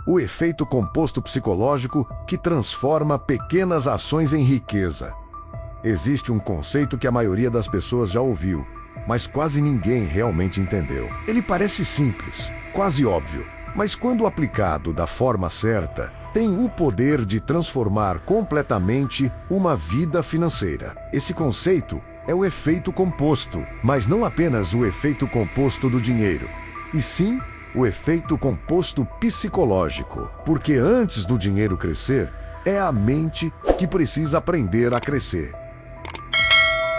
o efeito composto psicológico que transforma pequenas ações em riqueza. Existe um conceito que a maioria das pessoas já ouviu, mas quase ninguém realmente entendeu. Ele parece simples, quase óbvio, mas quando aplicado da forma certa, tem o poder de transformar completamente uma vida financeira. Esse conceito é o efeito composto, mas não apenas o efeito composto do dinheiro, e sim o efeito composto psicológico, porque antes do dinheiro crescer, é a mente que precisa aprender a crescer.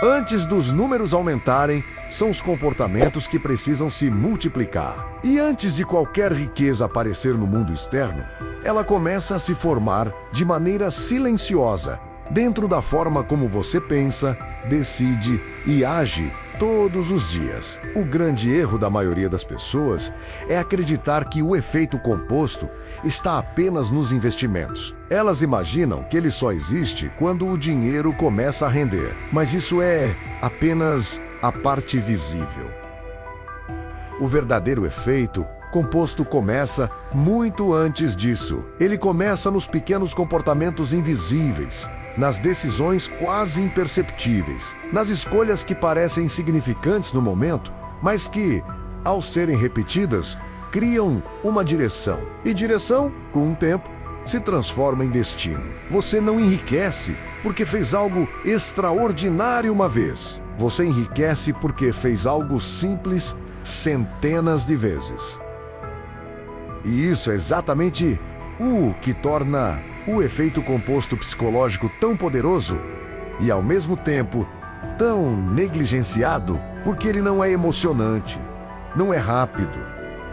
Antes dos números aumentarem, são os comportamentos que precisam se multiplicar. E antes de qualquer riqueza aparecer no mundo externo, ela começa a se formar de maneira silenciosa, dentro da forma como você pensa, decide e age todos os dias. O grande erro da maioria das pessoas é acreditar que o efeito composto está apenas nos investimentos. Elas imaginam que ele só existe quando o dinheiro começa a render, mas isso é apenas a parte visível. O verdadeiro efeito composto começa muito antes disso. Ele começa nos pequenos comportamentos invisíveis, nas decisões quase imperceptíveis, nas escolhas que parecem insignificantes no momento, mas que, ao serem repetidas, criam uma direção. E direção, com o tempo, se transforma em destino. Você não enriquece porque fez algo extraordinário uma vez. Você enriquece porque fez algo simples centenas de vezes. E isso é exatamente o que torna o efeito composto psicológico tão poderoso e, ao mesmo tempo, tão negligenciado, porque ele não é emocionante, não é rápido,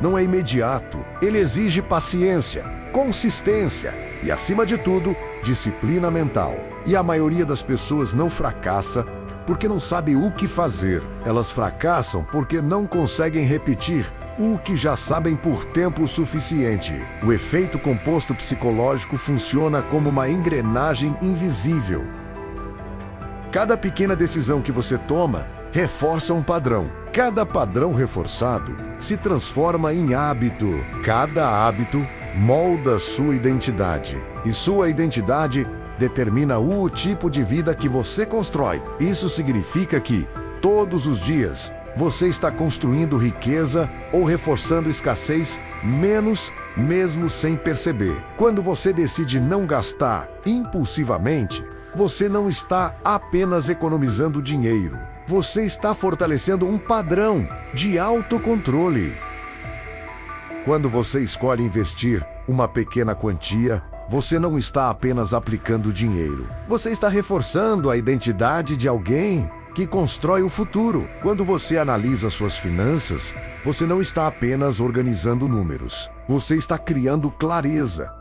não é imediato. Ele exige paciência, consistência e, acima de tudo, disciplina mental. E a maioria das pessoas não fracassa porque não sabe o que fazer. Elas fracassam porque não conseguem repetir o que já sabem por tempo suficiente. O efeito composto psicológico funciona como uma engrenagem invisível. Cada pequena decisão que você toma reforça um padrão. Cada padrão reforçado se transforma em hábito. Cada hábito molda sua identidade. E sua identidade determina o tipo de vida que você constrói. Isso significa que, todos os dias, você está construindo riqueza ou reforçando escassez, mesmo sem perceber. Quando você decide não gastar impulsivamente, você não está apenas economizando dinheiro. Você está fortalecendo um padrão de autocontrole. Quando você escolhe investir uma pequena quantia, você não está apenas aplicando dinheiro. Você está reforçando a identidade de alguém que constrói o futuro. Quando você analisa suas finanças, você não está apenas organizando números. Você está criando clareza.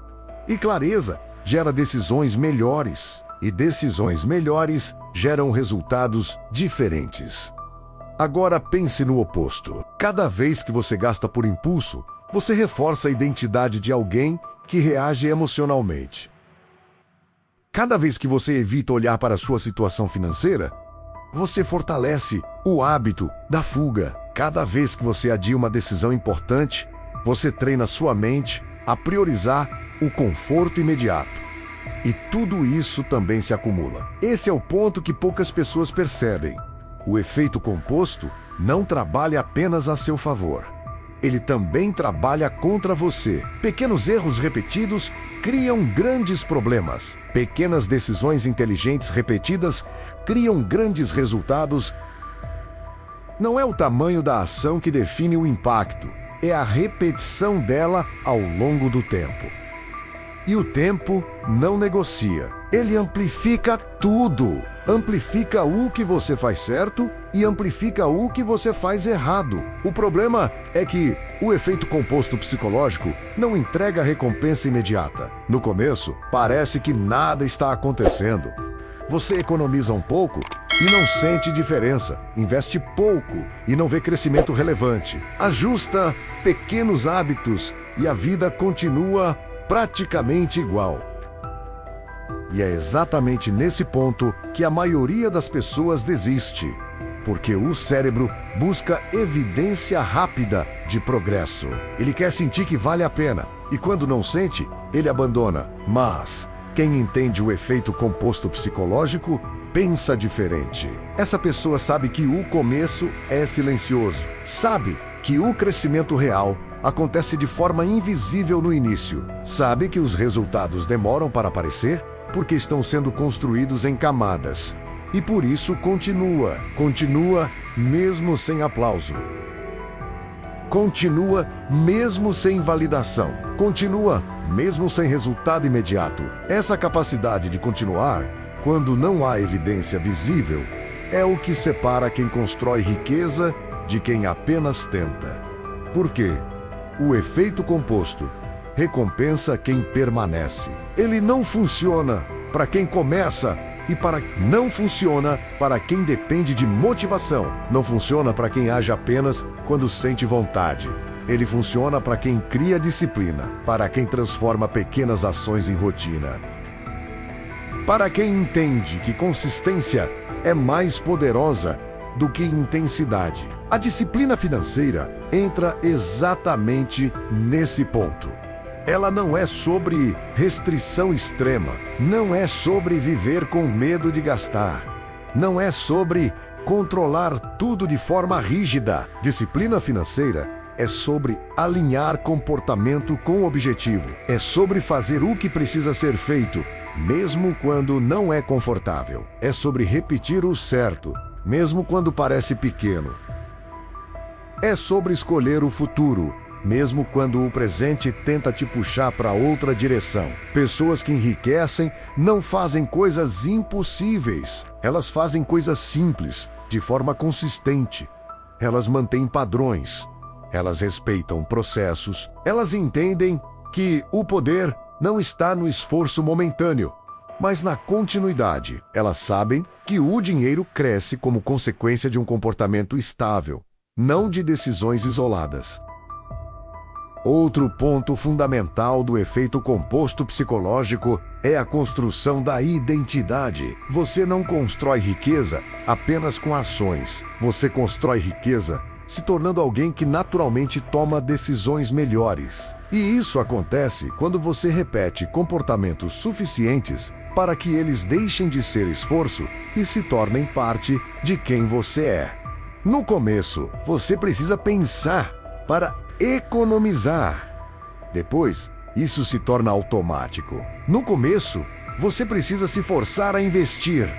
E clareza gera decisões melhores. E decisões melhores geram resultados diferentes. Agora pense no oposto. Cada vez que você gasta por impulso, você reforça a identidade de alguém que reage emocionalmente. Cada vez que você evita olhar para a sua situação financeira, você fortalece o hábito da fuga. Cada vez que você adia uma decisão importante, você treina sua mente a priorizar o conforto imediato. E tudo isso também se acumula. Esse é o ponto que poucas pessoas percebem. O efeito composto não trabalha apenas a seu favor. Ele também trabalha contra você. Pequenos erros repetidos criam grandes problemas. Pequenas decisões inteligentes repetidas criam grandes resultados. Não é o tamanho da ação que define o impacto, é a repetição dela ao longo do tempo. E o tempo não negocia. Ele amplifica tudo. Amplifica o que você faz certo e amplifica o que você faz errado. O problema é que o efeito composto psicológico não entrega recompensa imediata. No começo, parece que nada está acontecendo. Você economiza um pouco e não sente diferença. Investe pouco e não vê crescimento relevante. Ajusta pequenos hábitos e a vida continua praticamente igual. E é exatamente nesse ponto que a maioria das pessoas desiste, porque o cérebro busca evidência rápida de progresso. Ele quer sentir que vale a pena, E quando não sente, ele abandona. Mas quem entende o efeito composto psicológico pensa diferente. Essa pessoa sabe que o começo é silencioso. Sabe que o crescimento real acontece de forma invisível no início. Sabe que os resultados demoram para aparecer porque estão sendo construídos em camadas. E por isso continua mesmo sem aplauso. Continua mesmo sem validação. Continua mesmo sem resultado imediato. Essa capacidade de continuar, quando não há evidência visível, é o que separa quem constrói riqueza de quem apenas tenta. Por quê? O efeito composto recompensa quem permanece. Ele não funciona para quem começa não funciona para quem depende de motivação. Não funciona para quem age apenas quando sente vontade. Ele funciona para quem cria disciplina, para quem transforma pequenas ações em rotina. Para quem entende que consistência é mais poderosa do que intensidade. A disciplina financeira entra exatamente nesse ponto. Ela não é sobre restrição extrema, não é sobre viver com medo de gastar, não é sobre controlar tudo de forma rígida. Disciplina financeira é sobre alinhar comportamento com objetivo, é sobre fazer o que precisa ser feito, mesmo quando não é confortável. É sobre repetir o certo, mesmo quando parece pequeno. É sobre escolher o futuro, mesmo quando o presente tenta te puxar para outra direção. Pessoas que enriquecem não fazem coisas impossíveis. Elas fazem coisas simples, de forma consistente. Elas mantêm padrões. Elas respeitam processos. Elas entendem que o poder não está no esforço momentâneo, mas na continuidade. Elas sabem que o dinheiro cresce como consequência de um comportamento estável, não de decisões isoladas. Outro ponto fundamental do efeito composto psicológico é a construção da identidade. Você não constrói riqueza apenas com ações. Você constrói riqueza se tornando alguém que naturalmente toma decisões melhores. E isso acontece quando você repete comportamentos suficientes para que eles deixem de ser esforço e se tornem parte de quem você é. No começo, você precisa pensar para economizar. Depois, isso se torna automático. No começo, você precisa se forçar a investir.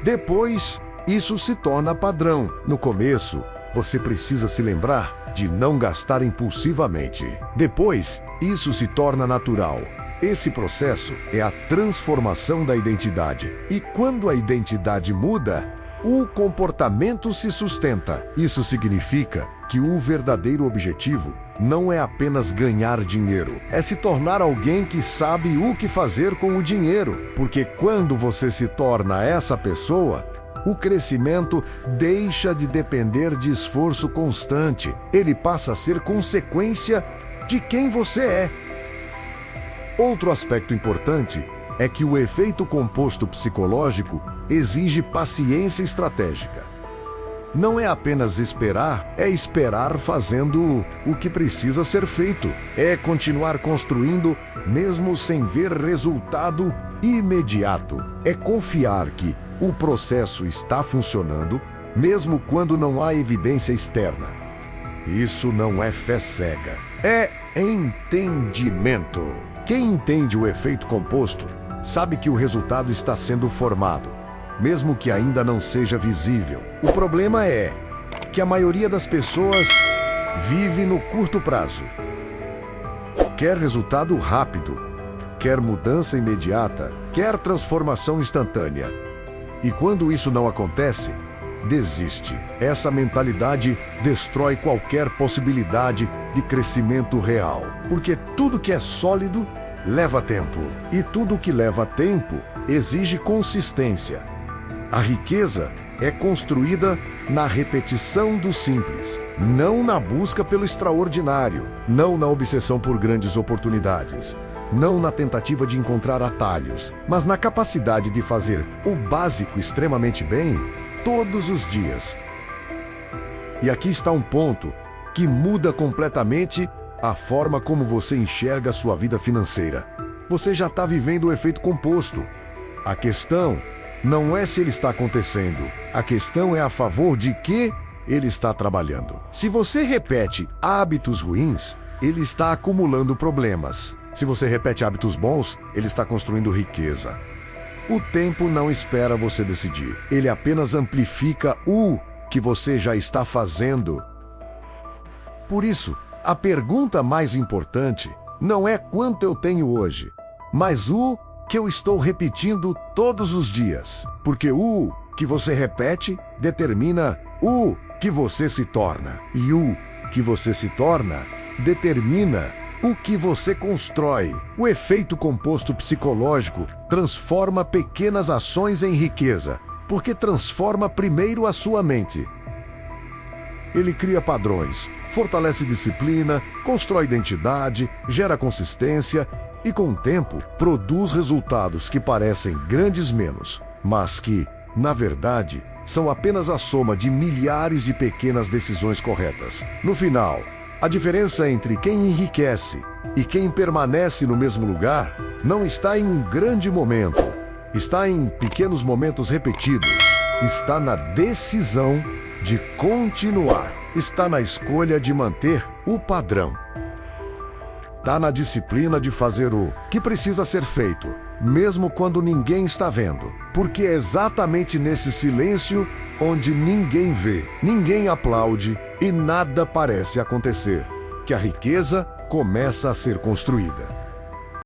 Depois, isso se torna padrão. No começo, você precisa se lembrar de não gastar impulsivamente. Depois, isso se torna natural. Esse processo é a transformação da identidade. E quando a identidade muda, o comportamento se sustenta. Isso significa que o verdadeiro objetivo não é apenas ganhar dinheiro, é se tornar alguém que sabe o que fazer com o dinheiro. Porque quando você se torna essa pessoa, o crescimento deixa de depender de esforço constante. Ele passa a ser consequência de quem você é. Outro aspecto importante é que o efeito composto psicológico exige paciência estratégica. Não é apenas esperar, é esperar fazendo o que precisa ser feito. É continuar construindo mesmo sem ver resultado imediato. É confiar que o processo está funcionando mesmo quando não há evidência externa. Isso não é fé cega, é entendimento. Quem entende o efeito composto sabe que o resultado está sendo formado, mesmo que ainda não seja visível. O problema é que a maioria das pessoas vive no curto prazo. Quer resultado rápido, quer mudança imediata, quer transformação instantânea. E quando isso não acontece, desiste. Essa mentalidade destrói qualquer possibilidade de crescimento real, porque tudo que é sólido leva tempo, e tudo que leva tempo exige consistência. A riqueza é construída na repetição do simples, não na busca pelo extraordinário, não na obsessão por grandes oportunidades, não na tentativa de encontrar atalhos, mas na capacidade de fazer o básico extremamente bem todos os dias. E aqui está um ponto que muda completamente a forma como você enxerga a sua vida financeira. Você já está vivendo o efeito composto. A questão não é se ele está acontecendo, a questão é a favor de que ele está trabalhando. Se você repete hábitos ruins, ele está acumulando problemas. Se você repete hábitos bons, ele está construindo riqueza. O tempo não espera você decidir. Ele apenas amplifica o que você já está fazendo. Por isso, a pergunta mais importante não é quanto eu tenho hoje, mas o que eu estou repetindo todos os dias. Porque o que você repete determina o que você se torna. E o que você se torna determina o que você constrói. O efeito composto psicológico transforma pequenas ações em riqueza, porque transforma primeiro a sua mente. Ele cria padrões, fortalece disciplina, constrói identidade, gera consistência e, com o tempo, produz resultados que parecem grandes menos, mas que, na verdade, são apenas a soma de milhares de pequenas decisões corretas. No final, a diferença entre quem enriquece e quem permanece no mesmo lugar não está em um grande momento, está em pequenos momentos repetidos, está na decisão de continuar, está na escolha de manter o padrão. Está na disciplina de fazer o que precisa ser feito, mesmo quando ninguém está vendo, porque é exatamente nesse silêncio onde ninguém vê, ninguém aplaude e nada parece acontecer, que a riqueza começa a ser construída.